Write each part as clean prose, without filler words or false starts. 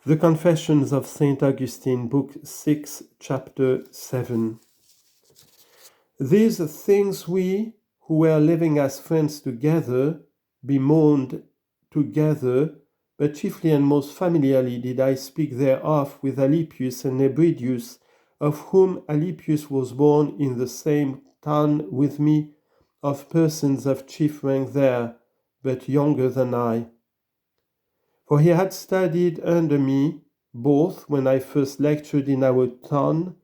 The Confessions of Saint Augustine, Book 6, Chapter 7. These things we, who were living as friends together, bemoaned together, but chiefly and most familiarly did I speak thereof with Alypius and Nebridius, of whom Alypius was born in the same town with me, of persons of chief rank there, but younger than I. For he had studied under me, both when I first lectured in our town,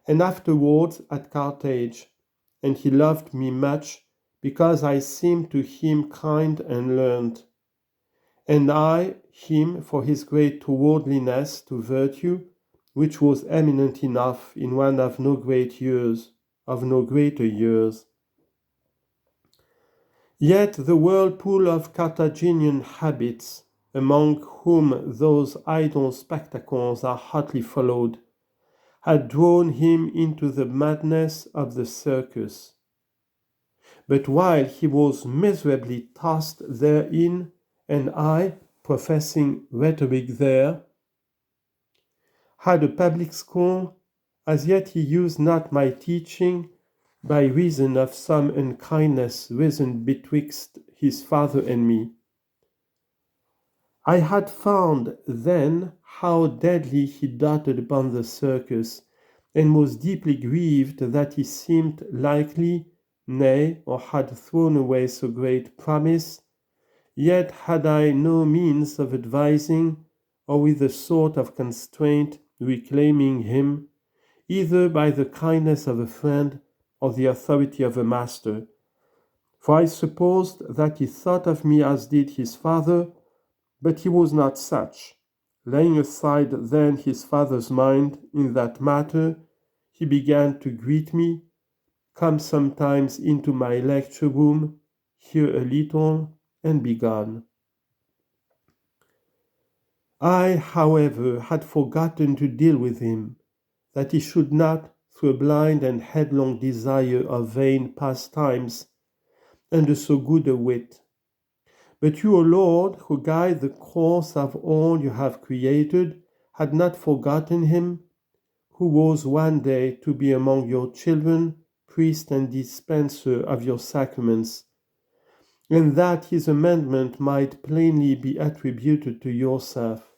and afterwards at Carthage, and he loved me much, because I seemed to him kind and learned, and I him for his great towardliness to virtue, which was eminent enough in one of no greater years. Yet the whirlpool of Carthaginian habits, among whom those idle spectacles are hotly followed, had drawn him into the madness of the circus. But while he was miserably tossed therein, and I, professing rhetoric there, had a public school, as yet he used not my teaching, by reason of some unkindness risen betwixt his father and me. I had found then how deadly he doted upon the circus, and was deeply grieved that he seemed likely, nay, or had thrown away so great promise, yet had I no means of advising, or with a sort of constraint reclaiming him, either by the kindness of a friend or the authority of a master. For I supposed that he thought of me as did his father, but he was not such. Laying aside then his father's mind in that matter, he began to greet me, come sometimes into my lecture room, hear a little, and be gone. I, however, had forgotten to deal with him, that he should not, through a blind and headlong desire of vain pastimes, under so good a wit. But you, O Lord, who guide the course of all you have created, had not forgotten him, who was one day to be among your children, priest and dispenser of your sacraments, and that his amendment might plainly be attributed to yourself.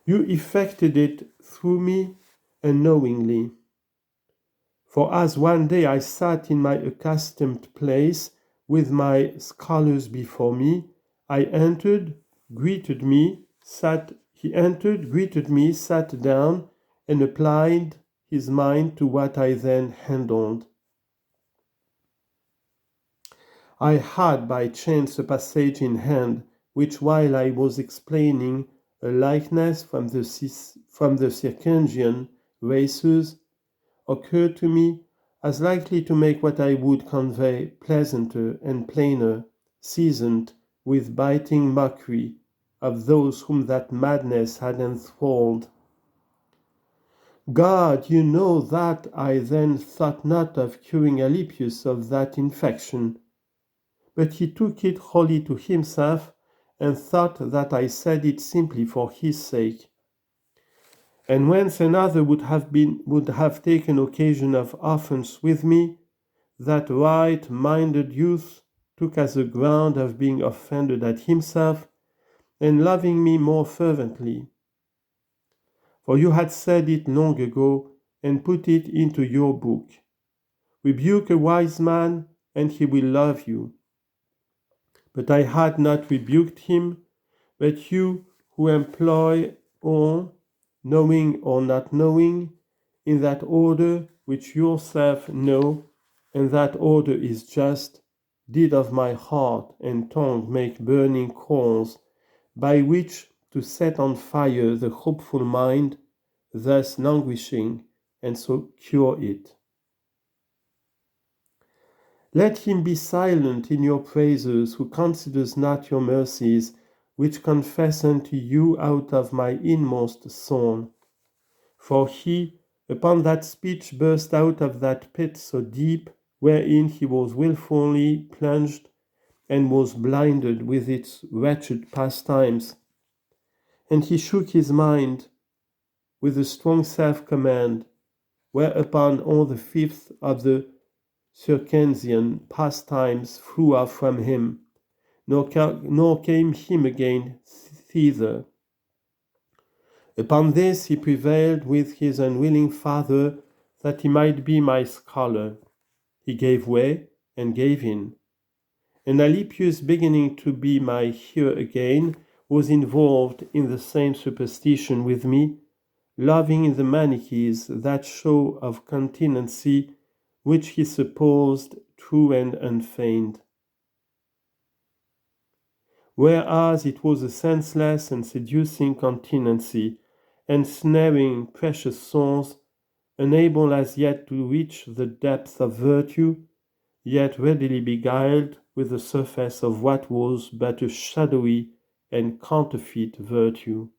You effected it through me unknowingly. For as one day I sat in my accustomed place with my scholars before me, he entered, greeted me, sat down, and applied his mind to what I then handled. I had by chance a passage in hand, which while I was explaining a likeness from the Circumsian races, occurred to me as likely to make what I would convey pleasanter and plainer, seasoned with biting mockery of those whom that madness had enthralled. God, you know that I then thought not of curing Alypius of that infection, but he took it wholly to himself, and thought that I said it simply for his sake. And whence another would have taken occasion of offence with me, that right-minded youth took as a ground of being offended at himself, and loving me more fervently. For you had said it long ago, and put it into your book. Rebuke a wise man, and he will love you. But I had not rebuked him, but you who employ all, knowing or not knowing, in that order which yourself know, and that order is just, did of my heart and tongue make burning coals, by which to set on fire the hopeful mind, thus languishing, and so cure it. Let him be silent in your praises who considers not your mercies, which confess unto you out of my inmost soul. For he, upon that speech, burst out of that pit so deep, wherein he was wilfully plunged, and was blinded with its wretched pastimes. And he shook his mind with a strong self-command, whereupon all the fifth of the Circensian pastimes flew off from him, nor came him again thither. Upon this he prevailed with his unwilling father that he might be my scholar. He gave way and gave in. And Alypius, beginning to be my hearer again, was involved in the same superstition with me, loving in the Manichees that show of continency which he supposed true and unfeigned, whereas it was a senseless and seducing continency, ensnaring precious souls, unable as yet to reach the depth of virtue, yet readily beguiled with the surface of what was but a shadowy and counterfeit virtue.